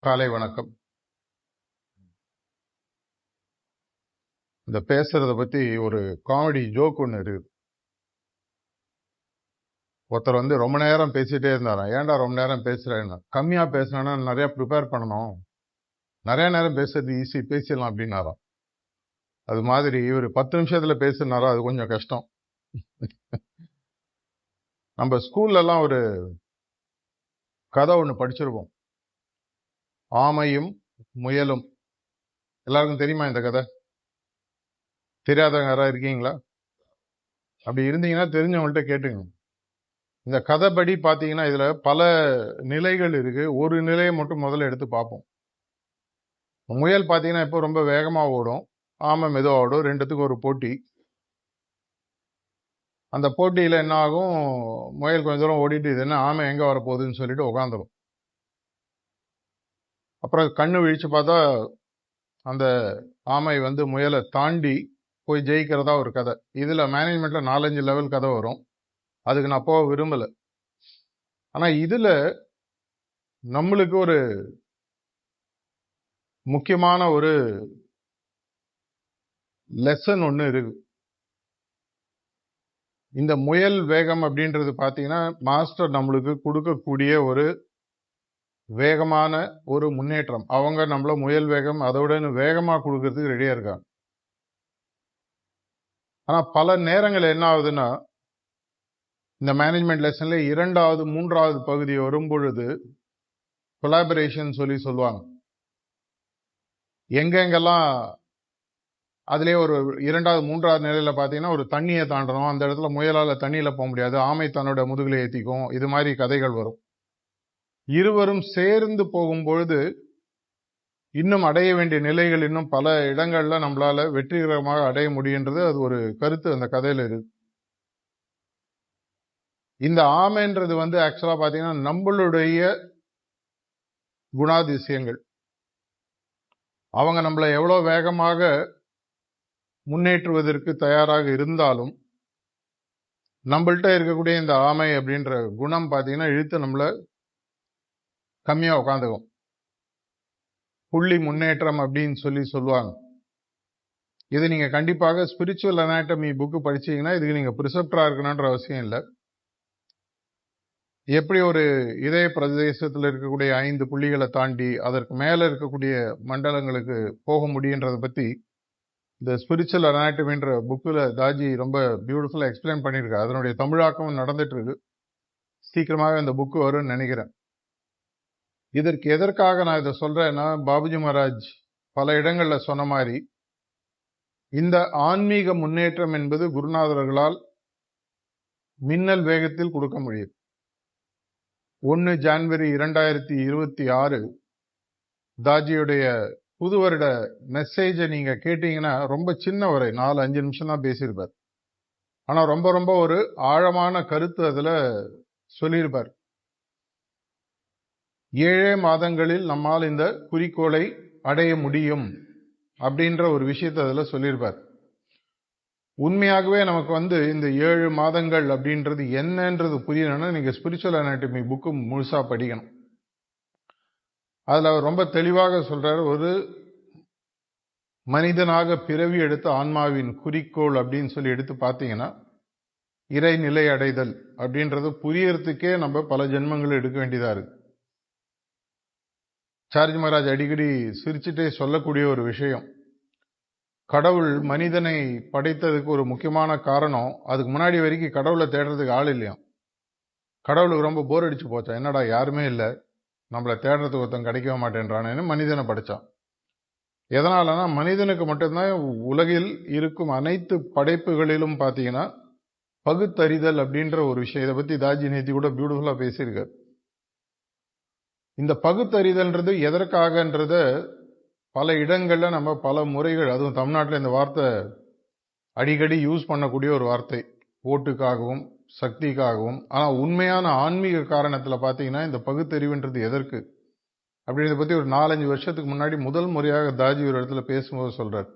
காலை வணக்கம். இந்த பேசுறத பத்தி ஒரு காமெடி ஜோக் ஒன்று இருக்குது. ஒருத்தர் ரொம்ப நேரம் பேசிட்டே இருந்தாராம். ஏன்டா ரொம்ப நேரம் பேசுறேன்னு. கம்மியா பேசினா நிறைய ப்ரிப்பேர் பண்ணணும், நிறைய நேரம் பேசுறது ஈஸி, பேசிடலாம் அப்படின்னாராம். அது மாதிரி இவர் 10 நிமிஷத்துல பேசுனாரா, அது கொஞ்சம் கஷ்டம். நம்ம ஸ்கூல்ல எல்லாம் ஒரு கதை ஒன்று படிச்சிருப்போம், ஆமையும் முயலும். எல்லாருக்கும் தெரியுமா இந்த கதை? தெரியாதவங்க யாராவது இருக்கீங்களா? அப்படி இருந்தீங்கன்னா தெரிஞ்சவங்கள்ட்ட கேட்டுங்க. இந்த கதைப்படி பார்த்தீங்கன்னா இதுல பல நிலைகள் இருக்கு. ஒரு நிலையை மட்டும் முதல்ல எடுத்து பார்ப்போம். முயல் பார்த்தீங்கன்னா இப்போ ரொம்ப வேகமா ஓடும், ஆமை மெதுவாக ஓடும். ரெண்டுத்துக்கும் ஒரு போட்டி. அந்த போட்டியில் என்ன ஆகும், முயல் கொஞ்ச தூரம் ஓடிட்டு இது என்ன ஆமை எங்கே வரப்போகுதுன்னு சொல்லிட்டு உட்காந்துரும். அப்புறம் கண்ணு விழிச்சு பார்த்தா அந்த ஆமை முயலை தாண்டி போய் ஜெயிக்கிறதா ஒரு கதை. இதில் மேனேஜ்மெண்ட்டில் 4-5 லெவல் கதை வரும். அதுக்கு நான் போக விரும்பலை. ஆனால் இதில் நம்மளுக்கு ஒரு முக்கியமான ஒரு லெசன் ஒன்று இருக்கு. இந்த முயல் வேகம் அப்படின்றது பார்த்தீங்கன்னா மாஸ்டர் நம்மளுக்கு கொடுக்கக்கூடிய ஒரு வேகமான ஒரு முன்னேற்றம். அவங்க நம்மள முயல் வேகம் அதோட வேகமா கொடுக்கறதுக்கு ரெடியா இருக்காங்க. ஆனா பல நேரங்கள் என்ன ஆகுதுன்னா, இந்த மேனேஜ்மெண்ட் லெசன்ல 2வது 3வது பகுதி வரும் பொழுது கொலாபரேஷன் சொல்லுவாங்க. எங்கெங்கெல்லாம் அதுலயே ஒரு 2வது 3வது நிலையில பாத்தீங்கன்னா ஒரு தண்ணியை தாண்டணும், அந்த இடத்துல முயலால தண்ணியில போக முடியாது, ஆமை தன்னோட முதுகுல ஏத்திக்கும், இது மாதிரி கதைகள் வரும். இருவரும் சேர்ந்து போகும் பொழுது இன்னும் அடைய வேண்டிய நிலைகள் இன்னும் பல இடங்கள்ல நம்மளால வெற்றிகரமாக அடைய முடியுன்றது அது ஒரு கருத்து அந்த கதையில இருக்கு. இந்த ஆமைன்றது ஆக்சுவலா பாத்தீங்கன்னா நம்மளுடைய குணாதிசயங்கள். அவங்க நம்மளை எவ்வளவு வேகமாக முன்னேற்றுவதற்கு தயாராக இருந்தாலும் நம்மள்கிட்ட இருக்கக்கூடிய இந்த ஆமை அப்படின்ற குணம் பாத்தீங்கன்னா இழுத்து நம்மள கம்மியா உட்காந்துக்கும். புள்ளி முன்னேற்றம் அப்படின்னு சொல்லுவாங்க. இது நீங்க கண்டிப்பாக ஸ்பிரிச்சுவல் அனாட்டமி புக்கு படிச்சீங்கன்னா இதுக்கு நீங்க பிரிசெப்டரா இருக்கணும்ன்ற அவசியம் இல்லை. எப்படி ஒரு இதய பிரதேசத்தில் இருக்கக்கூடிய 5 புள்ளிகளை தாண்டி அதற்கு மேல இருக்கக்கூடிய மண்டலங்களுக்கு போக முடியுன்றதை பத்தி இந்த ஸ்பிரிச்சுவல் அனாட்டமின்ற புக்கில் தாஜி ரொம்ப பியூட்டிஃபுல்லா எக்ஸ்பிளைன் பண்ணியிருக்காரு. அதனுடைய தமிழாக்கம் நடந்துட்டு இருக்கு. சீக்கிரமாக இந்த புக்கு வரும்னு நினைக்கிறேன். இதற்கு எதற்காக நான் இதை சொல்றேன்னா, பாபுஜி மகாராஜ் பல இடங்கள்ல சொன்ன மாதிரி இந்த ஆன்மீக முன்னேற்றம் என்பது குருநாதர்களால் மின்னல் வேகத்தில் கொடுக்க முடியும். 1 ஜனவரி 2026 தாஜியுடைய புது வருட மெசேஜை நீங்க கேட்டீங்கன்னா ரொம்ப சின்ன ஒரு 4-5 நிமிஷம் தான் பேசியிருப்பார். ஆனா ரொம்ப ரொம்ப ஒரு ஆழமான கருத்து அதுல சொல்லியிருப்பார். 7 மாதங்களில் நம்மால் இந்த குறிக்கோளை அடைய முடியும் அப்படின்ற ஒரு விஷயத்தை அதுல சொல்லியிருப்பார். உண்மையாகவே நமக்கு இந்த 7 மாதங்கள் அப்படின்றது என்னன்றது புரியணும்னா நீங்க ஸ்பிரிச்சுவல் அனாட்டமி புக்கு முழுசா படிக்கணும். அதுல அவர் ரொம்ப தெளிவாக சொல்றாரு, ஒரு மனிதனாக பிறவி எடுத்த ஆன்மாவின் குறிக்கோள் அப்படின்னு எடுத்து பார்த்தீங்கன்னா இறைநிலை அடைதல் அப்படின்றது புரியறதுக்கே நம்ம பல ஜென்மங்கள் எடுக்க வேண்டியதா இருக்கு. சார்ஜ் மகாராஜ் அடிக்கடி சிரிச்சுட்டே சொல்லக்கூடிய ஒரு விஷயம், கடவுள் மனிதனை படைத்ததுக்கு ஒரு முக்கியமான காரணம், அதுக்கு முன்னாடி வரைக்கும் கடவுளை தேடுறதுக்கு ஆள் இல்லையா. கடவுளுக்கு ரொம்ப போர் அடிச்சு போச்சா, என்னடா யாருமே இல்லை, நம்மளை தேடுறதுக்கு ஒருத்தன் கிடைக்கவே மாட்டேன்றானு மனிதனை படைச்சான். எதனாலனா மனிதனுக்கு மட்டும்தான் உலகில் இருக்கும் அனைத்து படைப்புகளிலும் பார்த்தீங்கன்னா பகுத்தறிதல் அப்படின்ற ஒரு விஷயம். இதை பத்தி தாஜி நேத்தி கூட பியூட்டிஃபுல்லா பேசியிருக்காரு. இந்த பகுத்தறிதல்ன்றது எதற்காகன்றத பல இடங்கள்ல நம்ம பல முறைகள், அதுவும் தமிழ்நாட்டில் இந்த வார்த்தை அடிக்கடி யூஸ் பண்ணக்கூடிய ஒரு வார்த்தை, ஓட்டுக்காகவும் சக்திக்காகவும். ஆனா உண்மையான ஆன்மீக காரணத்துல பாத்தீங்கன்னா இந்த பகுத்தறிவுன்றது எதற்கு அப்படின்றத பத்தி ஒரு 4-5 வருஷத்துக்கு முன்னாடி முதல் முறையாக தாஜி ஒரு இடத்துல பேசும்போது சொல்றார்,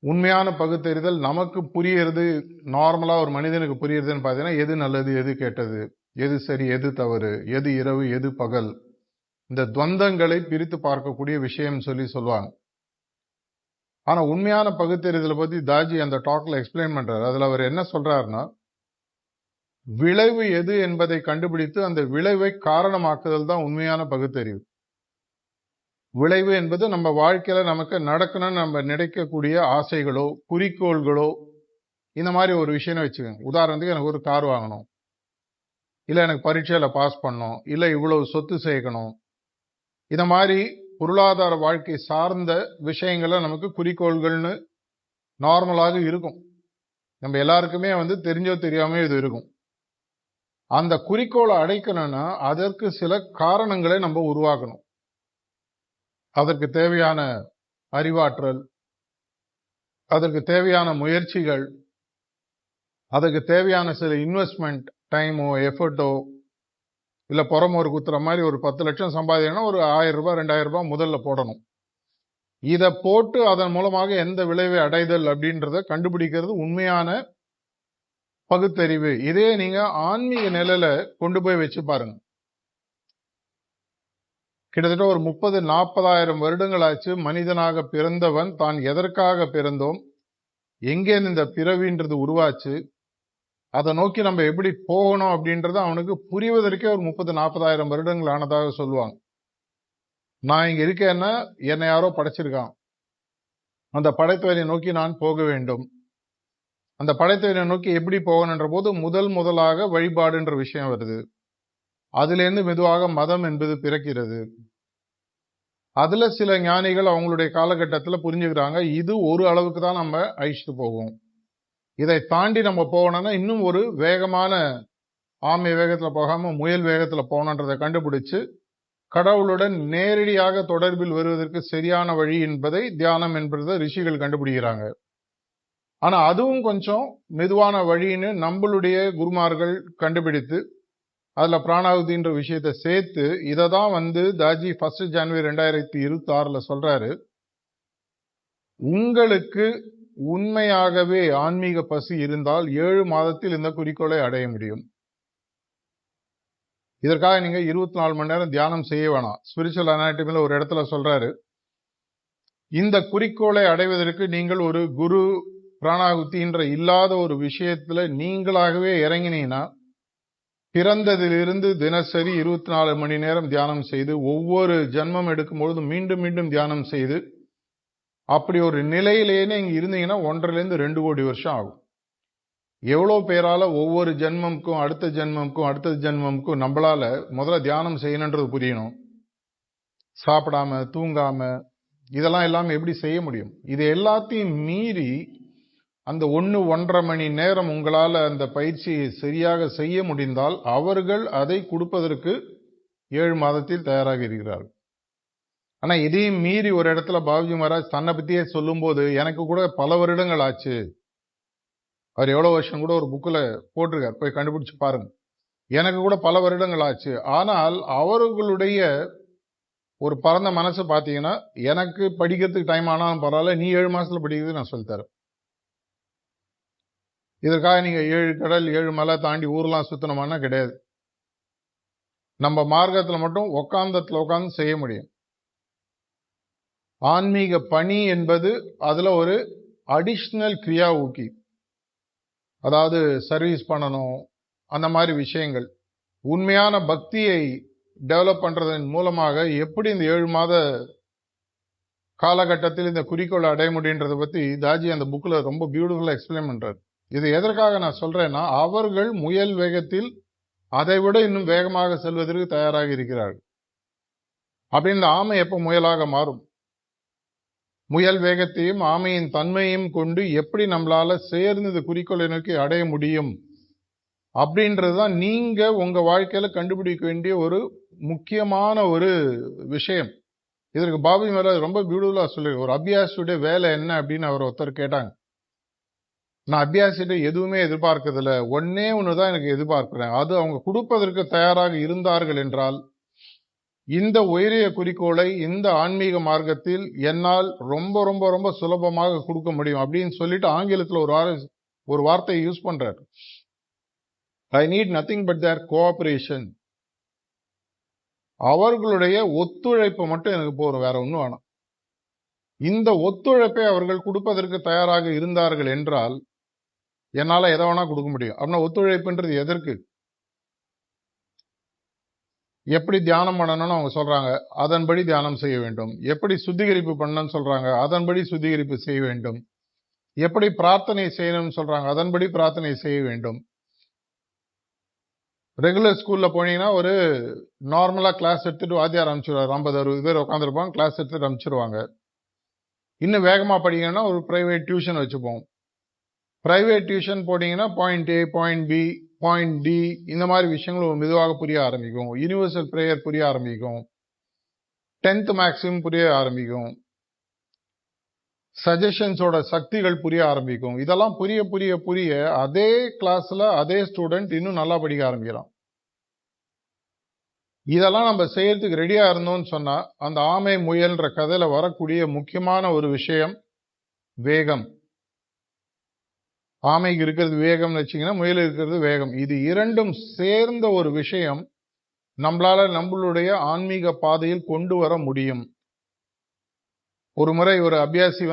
உண்மையான பகுத்தறிதல் நமக்கு புரியறது, நார்மலா ஒரு மனிதனுக்கு புரியறதுன்னு பாத்தீங்கன்னா எது நல்லது எது கெட்டது, எது சரி எது தவறு, எது இரவு எது பகல், இந்த துவந்தங்களை பிரித்து பார்க்கக்கூடிய விஷயம் சொல்லுவாங்க. ஆனா உண்மையான பகுத்தறிதலை பத்தி தாஜி அந்த டாக்ல எக்ஸ்பிளைன் பண்றாரு. அதுல அவர் என்ன சொல்றாருன்னா, விளைவு எது என்பதை கண்டுபிடித்து அந்த விளைவை காரணமாக்குதல் தான் உண்மையான பகுத்தறிவு. விளைவு என்பது நம்ம வாழ்க்கையில நமக்கு நடக்கணும்னு நம்ம நினைக்கக்கூடிய ஆசைகளோ குறிக்கோள்களோ இந்த மாதிரி ஒரு விஷயம் வச்சுக்கோங்க. உதாரணத்துக்கு எனக்கு ஒரு கார் வாங்கணும், இல்லை எனக்கு பரீட்சையில பாஸ் பண்ணணும், இல்லை இவ்வளவு சொத்து சேர்க்கணும், இந்த மாதிரி பொருளாதார வாழ்க்கை சார்ந்த விஷயங்களை நமக்கு குறிக்கோள்கள்னு நார்மலாக இருக்கும். நம்ம எல்லாருக்குமே தெரிஞ்சோ தெரியாம இது இருக்கும். அந்த குறிக்கோளை அடைக்கணும்னா அதற்கு சில காரணங்களை நம்ம உருவாக்கணும். அதற்கு தேவையான அறிவாற்றல், அதற்கு தேவையான முயற்சிகள், அதுக்கு தேவையான சில இன்வெஸ்ட்மெண்ட், டைமோ எஃபர்ட்டோ, இல்ல புறமோர் குத்துற மாதிரி ஒரு 10 லட்சம் சம்பாதிக்கணும்னா ஒரு 1000 ரூபாய் 2000 ரூபாய் முதல்ல போடணும். இதை போட்டு அதன் மூலமாக எந்த விளைவை அடைதல் அப்படின்றத கண்டுபிடிக்கிறது உண்மையான பகுத்தறிவு. இதே நீங்க ஆன்மீக நிலையில கொண்டு போய் வச்சு பாருங்க. கிட்டத்தட்ட ஒரு 30-40,000 வருடங்கள் ஆச்சு மனிதனாக பிறந்தவன் தான் எதற்காக பிறந்தோம், எங்கே இந்த பிறவின்றது உருவாச்சு, அதை நோக்கி நம்ம எப்படி போகணும் அப்படின்றது அவனுக்கு புரிவதற்கே ஒரு 30-40,000 வருடங்கள் ஆனதாக சொல்லுவாங்க. நான் இங்க இருக்கேன்னா என்னை யாரோ படைச்சிருக்கான், அந்த படைத்தவரை நோக்கி நான் போக வேண்டும். அந்த படைத்தவரை நோக்கி எப்படி போகணுன்ற போது முதலாக வழிபாடுன்ற விஷயம் வருது. அதிலிருந்து மெதுவாக மதம் என்பது பிறக்கிறது. அதுல சில ஞானிகள் அவங்களுடைய காலகட்டத்தில் புரிஞ்சுக்கிறாங்க, இது ஒரு அளவுக்கு தான் நம்ம அழிச்சுட்டு போகும், இதை தாண்டி நம்ம போகணும்னா இன்னும் ஒரு வேகமான ஆமை வேகத்துல போகாம முயல் வேகத்துல போகணுன்றதை கண்டுபிடிச்சு கடவுளுடன் நேரடியாக தொடர்பில் வருவதற்கு சரியான வழி என்பதை தியானம் என்பதை ரிஷிகள் கண்டுபிடிக்கிறாங்க. ஆனா அதுவும் கொஞ்சம் மெதுவான வழின்னு நம்மளுடைய குருமார்கள் கண்டுபிடித்து அதுல பிராணாகுதின்ற விஷயத்தை சேர்த்து இதை தான் தாஜி 1 ஜனவரி 2026 சொல்றாரு. உங்களுக்கு உண்மையாகவே ஆன்மீக பசி இருந்தால் 7 மாதத்தில் இந்த குறிக்கோளை அடைய முடியும். இதற்காக நீங்க 24 மணி நேரம் தியானம் செய்ய வேணாம். ஸ்பிரிச்சுவல் அனாட்டமில ஒரு இடத்துல சொல்றாரு, இந்த குறிக்கோளை அடைவதற்கு நீங்கள் ஒரு குரு பிராணாகுதின்ற இல்லாத ஒரு விஷயத்துல நீங்களாகவே இறங்கினீங்கன்னா பிறந்ததிலிருந்து தினசரி 24 மணி நேரம் தியானம் செய்து ஒவ்வொரு ஜென்மம் எடுக்கும்பொழுது மீண்டும் மீண்டும் தியானம் செய்து அப்படி ஒரு நிலையிலேயே நீங்க இருந்தீங்கன்னா 1.5-2 கோடி வருஷம் ஆகும். எவ்வளவு பேரால ஒவ்வொரு ஜென்மம்க்கும் அடுத்த ஜென்மம்க்கும் அடுத்த ஜென்மம்க்கும் நம்மளால முதல்ல தியானம் செய்யணுன்றது புரியணும். சாப்பிடாம தூங்காம இதெல்லாம் எல்லாமே எப்படி செய்ய முடியும்? இது எல்லாத்தையும் மீறி அந்த 1-1.5 மணி நேரம் உங்களால் அந்த பயிற்சியை சரியாக செய்ய முடிந்தால் அவர்கள் அதை கொடுப்பதற்கு 7 மாதத்தில் தயாராக இருக்கிறார்கள். ஆனா இதையும் மீறி ஒரு இடத்துல பாபுஜி மகாராஜ் தன்னை பத்தியே சொல்லும் போது எனக்கு கூட பல வருடங்கள் ஆச்சு, அவர் எவ்வளவு வருஷம் கூட ஒரு புக்கில் போட்டிருக்கார், போய் கண்டுபிடிச்சு பாருங்க, எனக்கு கூட பல வருடங்கள் ஆச்சு. ஆனால் அவர்களுடைய ஒரு பரந்த மனசு பார்த்தீங்கன்னா எனக்கு படிக்கிறதுக்கு டைம் ஆனாலும் பரவாயில்ல, நீ 7 மாசத்துல படிக்கிறது நான் சொல்லித்தரேன். இதற்காக நீங்க 7 கடல் 7 மலை தாண்டி ஊர்லாம் சுத்தணுமானா கிடையாது. நம்ம மார்க்கத்தில் மட்டும் உட்கார்ந்து செய்ய முடியும். ஆன்மீக பணி என்பது அதுல ஒரு அடிஷனல் கிரியா ஊக்கி, அதாவது சர்வீஸ் பண்ணணும், அந்த மாதிரி விஷயங்கள். உண்மையான பக்தியை டெவலப் பண்றதன் மூலமாக எப்படி இந்த 7 மாத காலகட்டத்தில் இந்த குறிக்கோளை அடைய முடியுன்றதை பத்தி தாஜி அந்த புக்ல ரொம்ப பியூட்டிஃபுல்லா எக்ஸ்பிளைன் பண்றாரு. இது எதற்காக நான் சொல்றேன்னா அவர்கள் முயல் வேகத்தில் அதை விட இன்னும் வேகமாக செல்வதற்கு தயாராக இருக்கிறார்கள். அப்படின்னு ஆமை எப்ப முயலாக மாறும்? முயல் வேகத்தையும் ஆமையின் தன்மையும் கொண்டு எப்படி நம்மளால சேர்ந்து இந்த குறிக்கோளை நோக்கி அடைய முடியும் அப்படின்றதுதான் நீங்க உங்க வாழ்க்கையில கண்டுபிடிக்க வேண்டிய ஒரு முக்கியமான ஒரு விஷயம். இதற்கு பாபுஜி மகாராஜ் ரொம்ப பியூட்டிஃபுல்லா சொல்லி, ஒரு அபியாசியுடைய வேலை என்ன அப்படின்னு அவர் ஒருத்தர் கேட்டாங்க. நான் அபியாசிட்ட எதுவுமே எதிர்பார்க்கறதில்ல, ஒன்னே ஒண்ணுதான் எனக்கு எதிர்பார்க்கிறேன், அது அவங்க கொடுப்பதற்கு தயாராக இருந்தார்கள் என்றால் இந்த உயரிய குறிக்கோளை இந்த ஆன்மீக மார்க்கத்தில் என்னால் ரொம்ப ரொம்ப ரொம்ப சுலபமாக கொடுக்க முடியும் அப்படின்னு சொல்லிட்டு ஆங்கிலத்தில் ஒரு வார்த்தையை யூஸ் பண்றாரு. I need nothing but their cooperation. அவர்களுடைய ஒத்துழைப்பு மட்டும் எனக்கு போதும், வேற ஒன்றும் வேணாம். இந்த ஒத்துழைப்பை அவர்கள் கொடுப்பதற்கு தயாராக இருந்தார்கள் என்றால் என்னால எதை வேணா கொடுக்க முடியும். அப்படின்னா ஒத்துழைப்புன்றது எதற்கு? எப்படி தியானம் பண்ணணும்னு அவங்க சொல்றாங்க, அதன்படி தியானம் செய்ய வேண்டும். எப்படி சுத்திகரிப்பு பண்ணணும்னு சொல்றாங்க, அதன்படி சுத்திகரிப்பு செய்ய வேண்டும். எப்படி பிரார்த்தனை செய்யணும்னு சொல்றாங்க, அதன்படி பிரார்த்தனை செய்ய வேண்டும். ரெகுலர் ஸ்கூல்ல போனீங்கன்னா ஒரு நார்மலா கிளாஸ் எடுத்துட்டு வாத்தியார் அனுப்பிச்சிருவாரு. 50-60 பேர் உட்காந்துருப்பாங்க, கிளாஸ் எடுத்துட்டு அனுப்பிச்சிருவாங்க. இன்னும் வேகமா படிக்கணும்னா ஒரு பிரைவேட் டியூஷன் வச்சுப்போம். பிரைவேட் டியூஷன் போட்டீங்கன்னா point A, point B, point D, இந்த மாதிரி விஷயங்கள் மெதுவாக புரிய ஆரம்பிக்கும். யூனிவர்சல் பிரேயர் புரிய ஆரம்பிக்கும். 10th மேக்ஸிமம் புரிய ஆரம்பிக்கும். சஜஷன்ஸோட சக்திகள் புரிய ஆரம்பிக்கும். இதெல்லாம் புரிய புரிய புரிய அதே கிளாஸ்ல அதே ஸ்டூடெண்ட் இன்னும் நல்லா படிக்க ஆரம்பிக்கிறான். இதெல்லாம் நம்ம செய்யறதுக்கு ரெடியா இருந்தோம்னு சொன்னா, அந்த ஆமை முயல்ன்ற கதையில வரக்கூடிய முக்கியமான ஒரு விஷயம் வேகம். ஆமைக்கு இருக்கிறது வேகம்னு வச்சீங்கன்னா, முயல் இருக்கிறது வேகம். இது இரண்டும் சேர்ந்த ஒரு விஷயம் நம்மளால நம்மளுடைய ஆன்மீக பாதையில் கொண்டு வர முடியும். ஒரு முறை ஒரு அபியாசி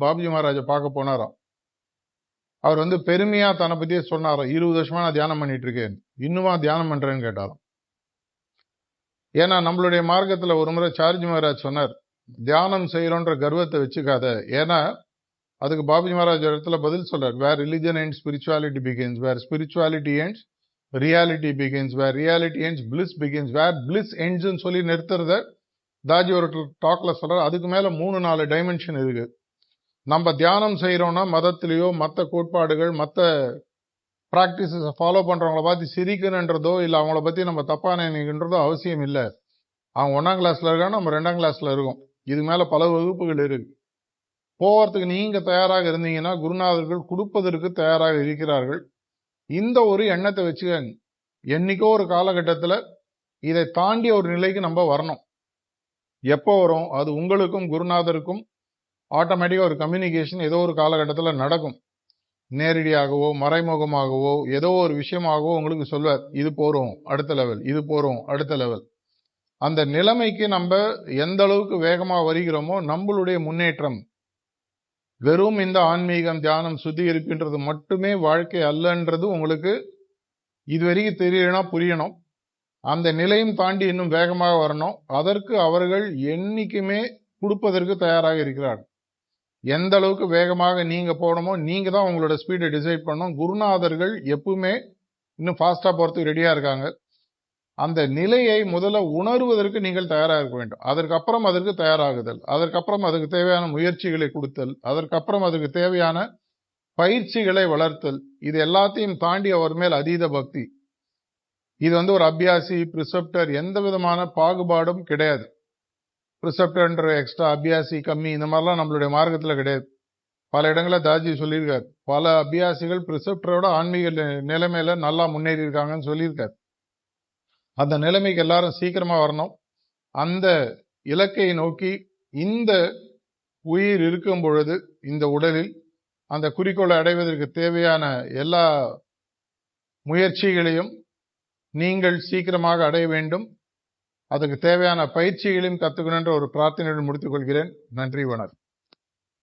பாபுஜி மகாராஜை பார்க்க போனாராம். அவர் பெருமையா தன்னை பத்தியே சொன்னாராம், 20 வருஷமா நான் தியானம் பண்ணிட்டு இருக்கேன், இன்னுமா தியானம் பண்றேன்னு கேட்டாராம். ஏன்னா நம்மளுடைய மார்க்கத்துல ஒரு முறை சார்ஜி மகாராஜ் சொன்னார், தியானம் செய்யறோன்ற கர்வத்தை வச்சுக்காத. ஏன்னா அதுக்கு பாபுஜி மகாராஜ் இடத்துல பதில் சொல்றார், வேர் ரிலிஜன் ends spirituality begins, வேர் spirituality ends reality begins, வேர் reality ends bliss begins, வேர் bliss ends ன்னு சொல்லி நிறுத்துறத தாஜி ஒரு டாக்ல சொல்றாரு. அதுக்கு மேல 3-4 டைமென்ஷன் இருக்கு. நம்ம தியானம் செய்யறோம்னா மதத்திலேயோ மற்ற கோட்பாடுகள் மற்ற பிராக்டிசஸ் ஃபாலோ பண்றவங்கள பார்த்து சிரிக்கணுன்றதோ இல்ல அவங்கள பத்தி நம்ம தப்பா நினைக்கின்றதோ அவசியம் இல்லை. அவங்க 1ஆம் கிளாஸ்ல இருக்காங்க, நம்ம 2ஆம் கிளாஸ்ல இருக்கோம். இது மேல பல வகுப்புகள் இருக்கு. போவதுக்கு நீங்க தயாராக இருந்தீங்கன்னா குருநாதர்கள் கொடுப்பதற்கு தயாராக இருக்கிறார்கள். இந்த ஒரு எண்ணத்தை வச்சுக்கங்க. என்னைக்கோ ஒரு காலகட்டத்துல இதை தாண்டிய ஒரு நிலைக்கு நம்ம வரணும். எப்போ வரும்? அது உங்களுக்கும் குருநாதருக்கும் ஆட்டோமேட்டிக்கா ஒரு கம்யூனிகேஷன் ஏதோ ஒரு காலகட்டத்துல நடக்கும். நேரடியாகவோ மறைமுகமாகவோ ஏதோ ஒரு விஷயமாகவோ உங்களுக்கு சொல்வார், இது போறோம் அடுத்த லெவல், இது போறோம் அடுத்த லெவல். அந்த நிலைமைக்கு நம்ம எந்த அளவுக்கு வேகமா வருகிறோமோ நம்மளுடைய முன்னேற்றம். வெறும் இந்த ஆன்மீகம் தியானம் சுத்திகரிப்புன்றது மட்டுமே வாழ்க்கை அல்லன்றது உங்களுக்கு இதுவரைக்கும் தெரியலனா புரியணும். அந்த நிலையும் தாண்டி இன்னும் வேகமாக வரணும். அதற்கு அவர்கள் என்னைக்குமே கொடுப்பதற்கு தயாராக இருக்கிறார்கள். எந்த அளவுக்கு வேகமாக நீங்க போகணுமோ நீங்க தான் உங்களோட ஸ்பீடை டிசைட் பண்ணணும். குருநாதர்கள் எப்பவுமே இன்னும் ஃபாஸ்டா போறதுக்கு ரெடியா இருக்காங்க. அந்த நிலையை முதல்ல உணர்வதற்கு நீங்கள் தயாராக இருக்க வேண்டும். அதற்கப்புறம் அதற்கு தயாராகுதல், அதற்கப்புறம் அதுக்கு தேவையான முயற்சிகளை கொடுத்தல், அதற்கப்புறம் அதுக்கு தேவையான பயிற்சிகளை வளர்த்தல், இது எல்லாத்தையும் தாண்டி அவர் மேல் அதீத பக்தி. இது ஒரு அபியாசி பிரிசெப்டர் எந்த விதமான பாகுபாடும் கிடையாது. பிரிசெப்டர்ன்ற எக்ஸ்ட்ரா, அபியாசி கம்மி, இந்த மாதிரிலாம் நம்மளுடைய மார்க்கத்துல கிடையாது. பல இடங்களில் தாஜி சொல்லியிருக்காரு, பல அபியாசிகள் பிரிசெப்டரோட ஆன்மீக நிலைமையில நல்லா முன்னேறி இருக்காங்கன்னு சொல்லியிருக்காரு. அந்த நிலைமைக்கு எல்லாரும் சீக்கிரமா வரணும். அந்த இலக்கை நோக்கி இந்த உயிர் இருக்கும் பொழுது இந்த உடலில் அந்த குறிக்கோளை அடைவதற்கு தேவையான எல்லா முயற்சிகளையும் நீங்கள் சீக்கிரமாக அடைய வேண்டும். அதுக்கு தேவையான பயிற்சிகளையும் கத்துக்கணுன்ற ஒரு பிரார்த்தனையுடன் முடித்துக் கொள்கிறேன். நன்றி, வணக்கம்.